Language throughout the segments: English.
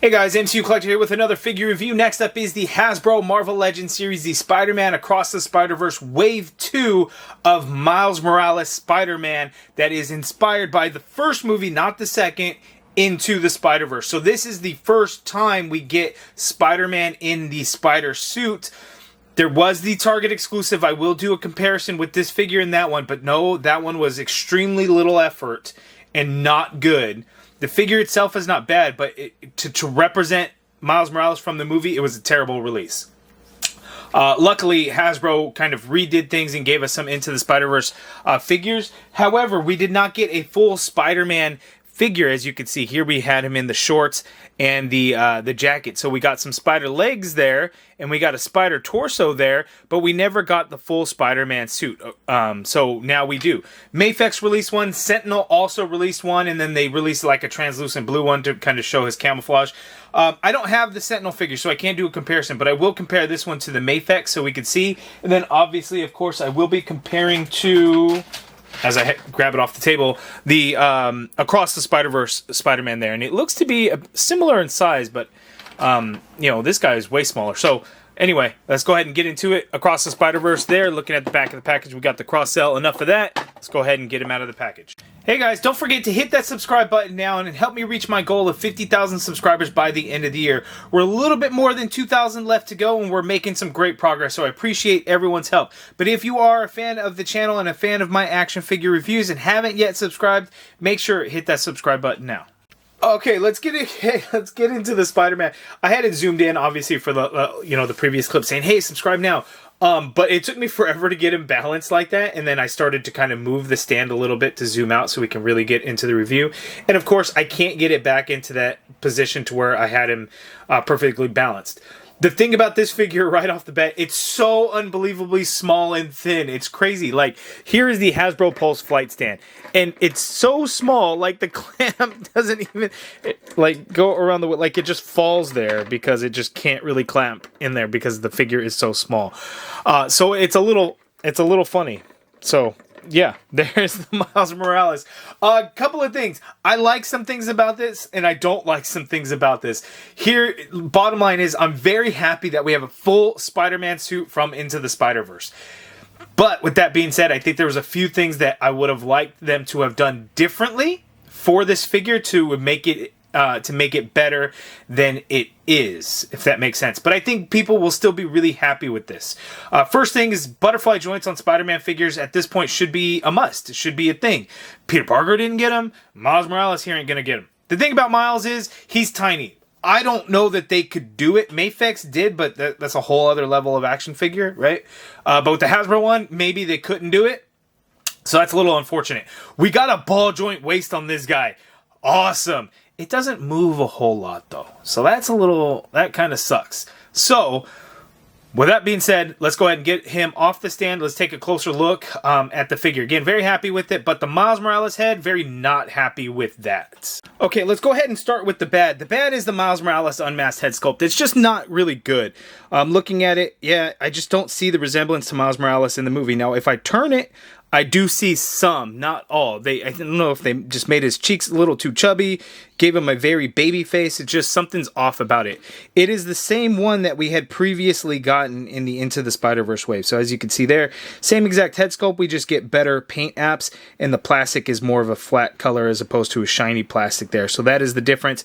Hey guys, MCU Collector here with another figure review. Next up is the Hasbro Marvel Legends series, the Spider-Man Across the Spider-Verse Wave 2 of Miles Morales Spider-Man that is inspired by the first movie, not the second, Into the Spider-Verse. So this is the first time we get Spider-Man in the spider suit. There was the Target exclusive. I will do a comparison with this figure and that one, but no, that one was extremely little effort and not good. The figure itself is not bad, but to represent Miles Morales from the movie, it was a terrible release. Luckily, Hasbro kind of redid things and gave us some Into the Spider-Verse figures. However, we did not get a full Spider-Man figure. As you can see here, we had him in the shorts and the jacket. So we got some spider legs there, and we got a spider torso there, but we never got the full Spider-Man suit. So now we do. Mafex released one, Sentinel also released one, and then they released like a translucent blue one to kind of show his camouflage. I don't have the Sentinel figure, so I can't do a comparison, but I will compare this one to the Mafex so we can see. And then obviously, of course, I will be comparing to, as I grab it off the table, the Across the Spider-Verse Spider-Man there. And it looks to be similar in size, but, you know, this guy is way smaller. So, anyway, let's go ahead and get into it. Across the Spider-Verse there. Looking at the back of the package, we got the cross-sell. Enough of that. Let's go ahead and get him out of the package. Hey guys, don't forget to hit that subscribe button now and help me reach my goal of 50,000 subscribers by the end of the year. We're a little bit more than 2,000 left to go, and we're making some great progress, so I appreciate everyone's help. But if you are a fan of the channel and a fan of my action figure reviews and haven't yet subscribed, make sure to hit that subscribe button now. Okay, let's get into the Spider-Man. I had it zoomed in, obviously, for the previous clip saying, "Hey, subscribe now." But it took me forever to get him balanced like that, and then I started to kind of move the stand a little bit to zoom out so we can really get into the review. And of course, I can't get it back into that position to where I had him perfectly balanced. The thing about this figure right off the bat, it's so unbelievably small and thin. It's crazy. Like, here is the Hasbro Pulse flight stand. And it's so small, like the clamp doesn't even, go around the, like it just falls there because it just can't really clamp in there because the figure is so small. So it's a little funny. So, yeah, there's the Miles Morales. A couple of things. I like some things about this, and I don't like some things about this. Here, bottom line is, I'm very happy that we have a full Spider-Man suit from Into the Spider-Verse. But with that being said, I think there was a few things that I would have liked them to have done differently for this figure to make it better than it is, if that makes sense. But I think people will still be really happy with this. First thing is butterfly joints on Spider-Man figures at this point should be a must. It should be a thing. Peter Parker didn't get them. Miles Morales here ain't going to get them. The thing about Miles is he's tiny. I don't know that they could do it. Mafex did, but that's a whole other level of action figure, right? But with the Hasbro one, maybe they couldn't do it. So that's a little unfortunate. We got a ball joint waist on this guy. Awesome. It doesn't move a whole lot, though. So that kind of sucks. So, with that being said, let's go ahead and get him off the stand. Let's take a closer look at the figure. Again, very happy with it, but the Miles Morales head, very not happy with that. Okay, let's go ahead and start with the bad. The bad is the Miles Morales unmasked head sculpt. It's just not really good. Looking at it, yeah, I just don't see the resemblance to Miles Morales in the movie. Now, if I turn it, I do see some, not all. I don't know if they just made his cheeks a little too chubby, gave him a very baby face. It's just something's off about it. It is the same one that we had previously gotten in the Into the Spider-Verse wave. So as you can see there, same exact head sculpt. We just get better paint apps, and the plastic is more of a flat color as opposed to a shiny plastic there. So that is the difference,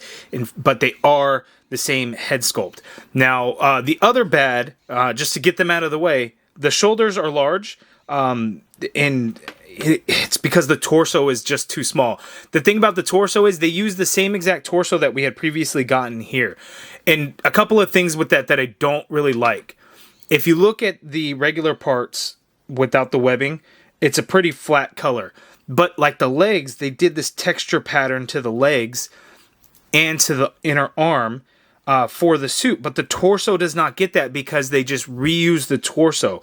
but they are the same head sculpt. Now, the other bad, just to get them out of the way, the shoulders are large. And it's because the torso is just too small. The thing about the torso is they use the same exact torso that we had previously gotten here. And a couple of things with that I don't really like. If you look at the regular parts without the webbing, it's a pretty flat color. But like the legs, they did this texture pattern to the legs and to the inner arm for the suit. But the torso does not get that because they just reuse the torso.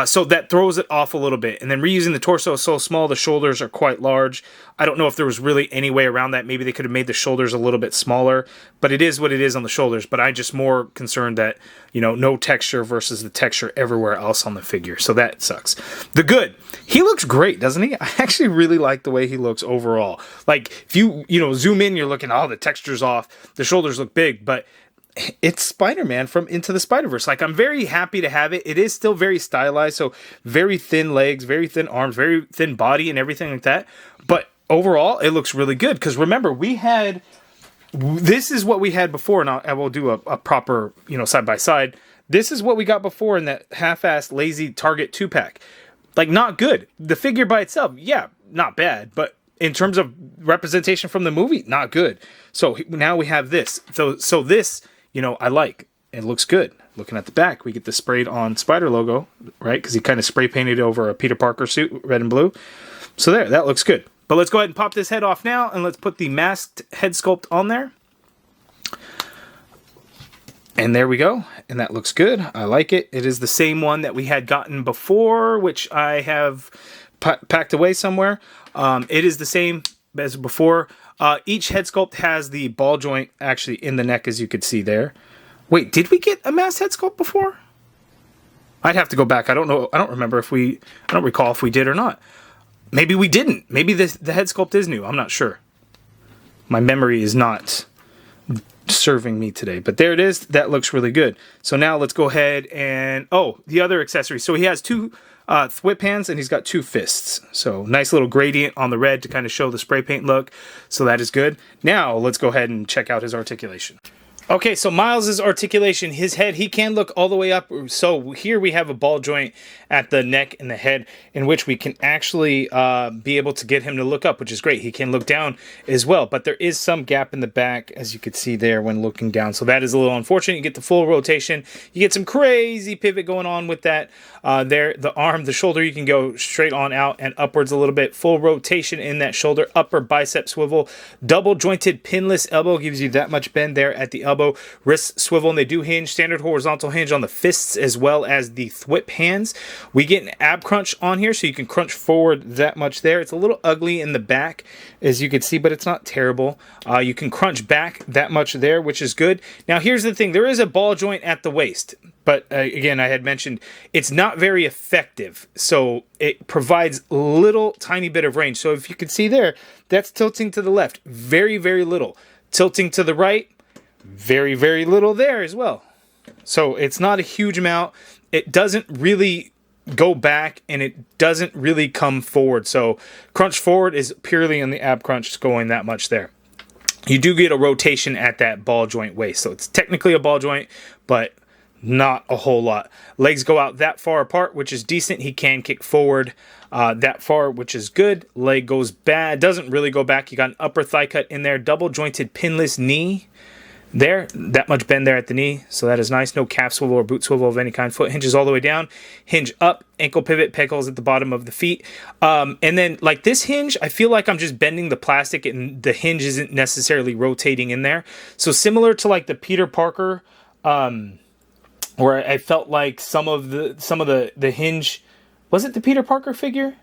So that throws it off a little bit. And then reusing the torso is so small, the shoulders are quite large. I don't know if there was really any way around that. Maybe they could have made the shoulders a little bit smaller, but it is what it is on the shoulders. But I'm just more concerned that, you know, no texture versus the texture everywhere else on the figure. So that sucks. The good, he looks great, doesn't he? I actually really like the way he looks overall. Like, if you zoom in, you're looking, oh, the texture's off, the shoulders look big, but it's Spider-Man from Into the Spider-Verse. Like, I'm very happy to have it. It is still very stylized, so very thin legs, very thin arms, very thin body and everything like that. But overall, it looks really good. Because remember, this is what we had before, and I will do a proper, side-by-side. This is what we got before in that half-assed, lazy Target 2-pack. Like, not good. The figure by itself, yeah, not bad, but in terms of representation from the movie, not good. So now we have this. So this, I like. It looks good. Looking at the back, we get the sprayed on Spider logo, right? Because he kind of spray painted over a Peter Parker suit, red and blue. So there, that looks good. But let's go ahead and pop this head off now, and let's put the masked head sculpt on there. And there we go. And that looks good. I like it. It is the same one that we had gotten before, which I have packed away somewhere. It is the same as before. Each head sculpt has the ball joint actually in the neck, as you could see there. Wait, did we get a masked head sculpt before? I'd have to go back. I don't know. I don't recall if we did or not. Maybe we didn't. Maybe the head sculpt is new. I'm not sure. My memory is not serving me today, but there it is. That looks really good. So now let's go ahead and the other accessories. So he has two thwip hands and he's got two fists. So nice little gradient on the red to kind of show the spray paint look. So that is good. Now let's go ahead and check out his articulation. Okay, so Miles's articulation, his head, he can look all the way up. So here we have a ball joint at the neck and the head in which we can actually be able to get him to look up, which is great. He can look down as well, but there is some gap in the back, as you can see there when looking down. So that is a little unfortunate. You get the full rotation. You get some crazy pivot going on with that. There, the arm, the shoulder, you can go straight on out and upwards a little bit. Full rotation in that shoulder, upper bicep swivel. Double jointed pinless elbow gives you that much bend there at the elbow. Wrist swivel, and they do hinge. Standard horizontal hinge on the fists as well as the thwip hands. We get an ab crunch on here, so you can crunch forward that much there. It's a little ugly in the back, as you can see, but it's not terrible. You can crunch back that much there, which is good. Now, here's the thing. There is a ball joint at the waist, but again, I had mentioned it's not very effective, so it provides a little tiny bit of range. So if you can see there, that's tilting to the left. Very, very little. Tilting to the right, very, very little there as well. So it's not a huge amount. It doesn't really go back and it doesn't really come forward. So crunch forward is purely in the ab crunch, going that much there. You do get a rotation at that ball joint waist. So it's technically a ball joint, but not a whole lot. Legs go out that far apart, which is decent. He can kick forward that far, which is good. Leg goes back, doesn't really go back. You got an upper thigh cut in there. Double jointed pinless knee. There, that much bend there at the knee, so that is nice. No calf swivel or boot swivel of any kind. Foot hinges all the way down, hinge up, ankle pivot, peg holes at the bottom of the feet. And then, like this hinge, I feel like I'm just bending the plastic and the hinge isn't necessarily rotating in there. So similar to like the Peter Parker, where I felt like some of the hinge, was it the Peter Parker figure?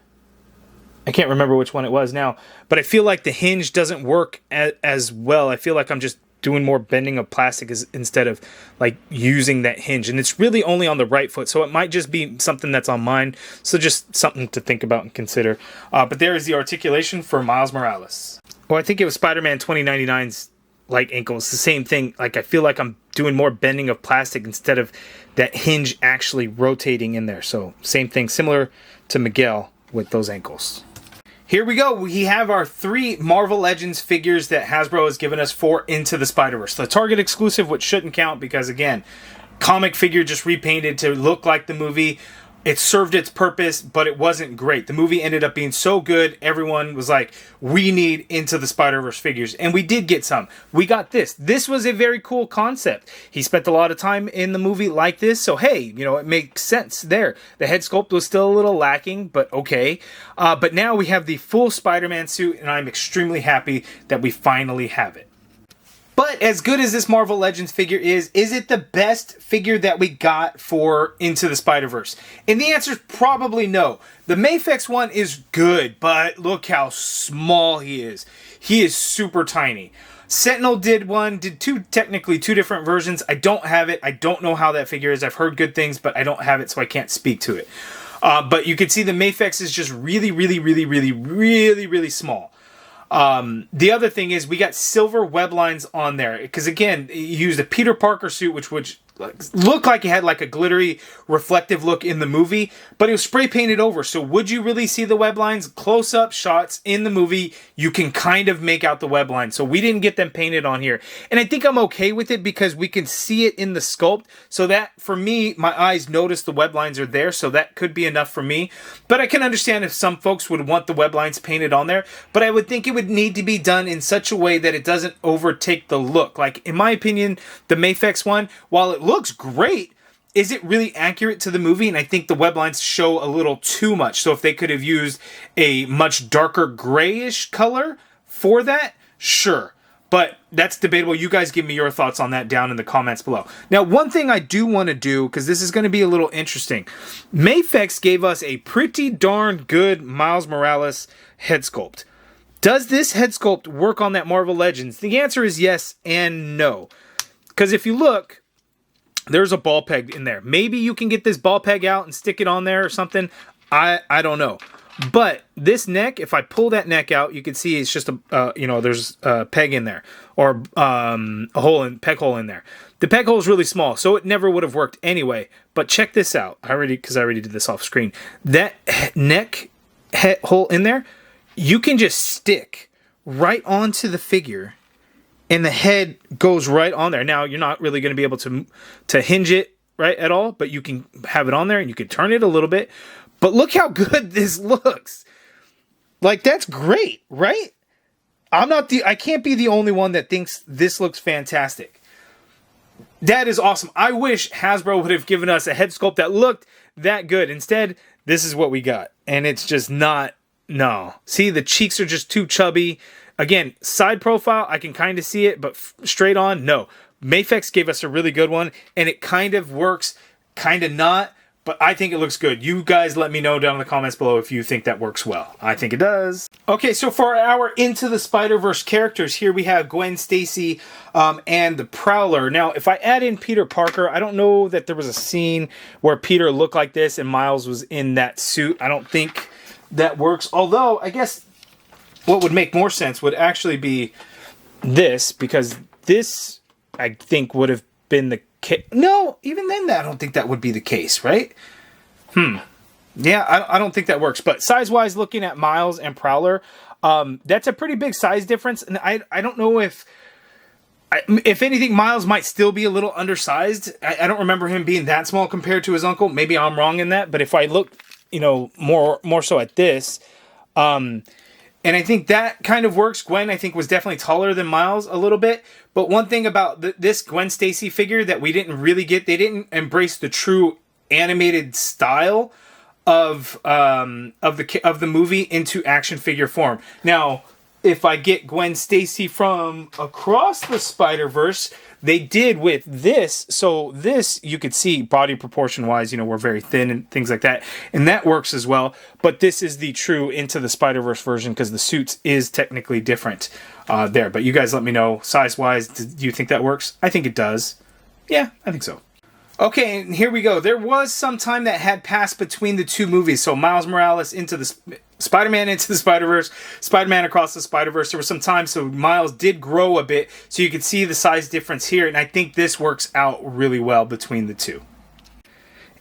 I can't remember which one it was now, but I feel like the hinge doesn't work as well. I feel like I'm just doing more bending of plastic instead of like using that hinge, and it's really only on the right foot, so it might just be something that's on mine. So just something to think about and consider. But there is the articulation for Miles Morales. Well, I think it was Spider-Man 2099's like ankle. It's the same thing. Like I feel like I'm doing more bending of plastic instead of that hinge actually rotating in there. So same thing, similar to Miguel with those ankles. Here we go. We have our 3 Marvel Legends figures that Hasbro has given us for Into the Spider-Verse. The Target exclusive, which shouldn't count because, again, comic figure just repainted to look like the movie. It served its purpose, but it wasn't great. The movie ended up being so good, everyone was like, we need Into the Spider-Verse figures. And we did get some. We got this. This was a very cool concept. He spent a lot of time in the movie like this, so hey, it makes sense there. The head sculpt was still a little lacking, but okay. But now we have the full Spider-Man suit, and I'm extremely happy that we finally have it. But as good as this Marvel Legends figure is it the best figure that we got for Into the Spider-Verse? And the answer is probably no. The Mafex one is good, but look how small he is. He is super tiny. Sentinel did technically two different versions. I don't have it. I don't know how that figure is. I've heard good things, but I don't have it, so I can't speak to it. But you can see the Mafex is just really, really, really, really, really, really small. The other thing is we got silver web lines on there because again, you used a Peter Parker suit which looked like it had like a glittery reflective look in the movie, but it was spray painted over. So would you really see the web lines? Close up shots in the movie, you can kind of make out the web lines. So we didn't get them painted on here. And I think I'm okay with it because we can see it in the sculpt. So that for me, my eyes notice the web lines are there. So that could be enough for me, but I can understand if some folks would want the web lines painted on there, but I would think it would need to be done in such a way that it doesn't overtake the look. Like in my opinion, the Mafex one, while it looks great, is it really accurate to the movie? And I think the web lines show a little too much. So if they could have used a much darker grayish color for that, sure. But that's debatable. You guys give me your thoughts on that down in the comments below. Now, one thing I do want to do, because this is going to be a little interesting. Mafex gave us a pretty darn good Miles Morales head sculpt. Does this head sculpt work on that Marvel Legends? The answer is yes and no. Because if you look, there's a ball peg in there. Maybe you can get this ball peg out and stick it on there or something. I don't know. But this neck, if I pull that neck out, you can see it's just a, there's a peg in there. Or a peg hole in there. The peg hole is really small, so it never would have worked anyway. But check this out. Because I already did this off screen. That neck hole in there, you can just stick right onto the figure. And the head goes right on there. Now, you're not really going to be able to hinge it right at all, but you can have it on there and you can turn it a little bit. But look how good this looks. Like, that's great, right? I can't be the only one that thinks this looks fantastic. That is awesome. I wish Hasbro would have given us a head sculpt that looked that good. Instead, this is what we got. And it's just not, no. See, the cheeks are just too chubby. Again, side profile, I can kind of see it, but straight on, no. Mafex gave us a really good one, and it kind of works, kind of not, but I think it looks good. You guys let me know down in the comments below if you think that works well. I think it does. Okay, so for our Into the Spider-Verse characters, here we have Gwen Stacy and the Prowler. Now, if I add in Peter Parker, I don't know that there was a scene where Peter looked like this and Miles was in that suit. I don't think that works, although I guess what would make more sense would actually be this, because this, I think, would have been the case. No, even then, I don't think that would be the case, right? Yeah, I don't think that works. But size-wise, looking at Miles and Prowler, that's a pretty big size difference. And I don't know if anything, Miles might still be a little undersized. I don't remember him being that small compared to his uncle. Maybe I'm wrong in that. But if I look, more so at this, and I think that kind of works. Gwen, I think, was definitely taller than Miles a little bit. But one thing about this Gwen Stacy figure that we didn't really get, they didn't embrace the true animated style of the movie into action figure form. Now, if I get Gwen Stacy from Across the Spider-Verse, they did with this. So this, you could see body proportion wise, we're very thin and things like that. And that works as well. But this is the true Into the Spider-Verse version because the suits is technically different there. But you guys let me know size wise. Do you think that works? I think it does. Yeah, I think so. Okay, and here we go. There was some time that had passed between the two movies. So Miles Morales into the Spider-Man Into the Spider-Verse, Spider-Man Across the Spider-Verse. There was some time, so Miles did grow a bit. So you can see the size difference here. And I think this works out really well between the two.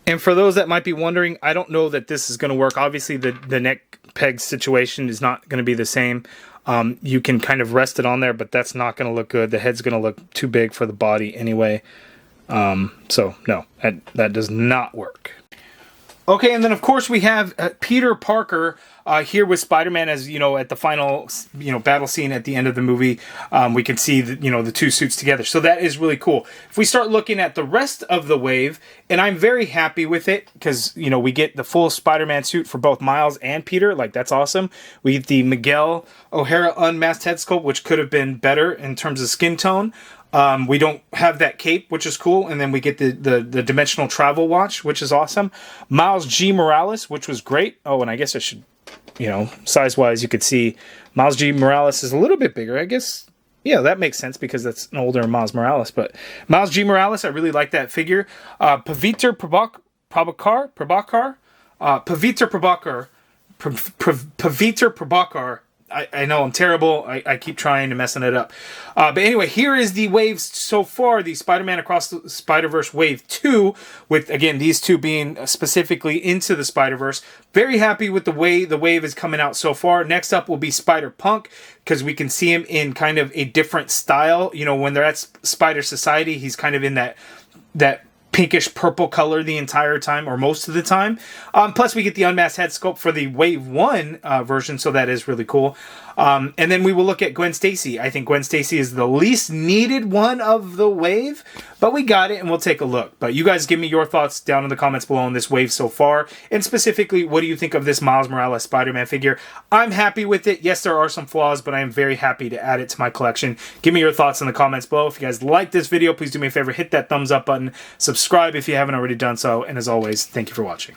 And for those that might be wondering, I don't know that this is going to work. Obviously, the neck peg situation is not going to be the same. You can kind of rest it on there, but that's not going to look good. The head's going to look too big for the body anyway. So no, that does not work. Okay, and then of course we have Peter Parker here with Spider-Man, as you know, at the final battle scene at the end of the movie. We can see the two suits together, so that is really cool. If we start looking at the rest of the wave, and I'm very happy with it because we get the full Spider-Man suit for both Miles and Peter. Like, that's awesome. We get the Miguel O'Hara unmasked head sculpt, which could have been better in terms of skin tone. We don't have that cape, which is cool, and then we get the dimensional travel watch, which is awesome. Miles G. Morales, which was great. Oh, and I guess I should, size-wise, you could see Miles G. Morales is a little bit bigger, I guess. Yeah, that makes sense because that's an older Miles Morales. But Miles G. Morales, I really like that figure. Paviter Prabhakar. I know I'm terrible. I keep trying to messing it up. But anyway, here is the waves so far. The Spider-Man Across the Spider-Verse Wave 2, with, again, these two being specifically into the Spider-Verse. Very happy with the way the wave is coming out so far. Next up will be Spider-Punk, because we can see him in kind of a different style. When they're at Spider Society, he's kind of in that pinkish purple color the entire time, or most of the time. Plus we get the unmasked head sculpt for the Wave 1 version, so that is really cool. And then we will look at Gwen Stacy. I think Gwen Stacy is the least needed one of the wave, but we got it and we'll take a look. But you guys give me your thoughts down in the comments below on this wave so far, and specifically, what do you think of this Miles Morales Spider-Man figure? I'm happy with it. Yes, there are some flaws, but I am very happy to add it to my collection. Give me your thoughts in the comments below. If you guys like this video, please do me a favor, hit that thumbs up button, subscribe if you haven't already done so, and as always, thank you for watching.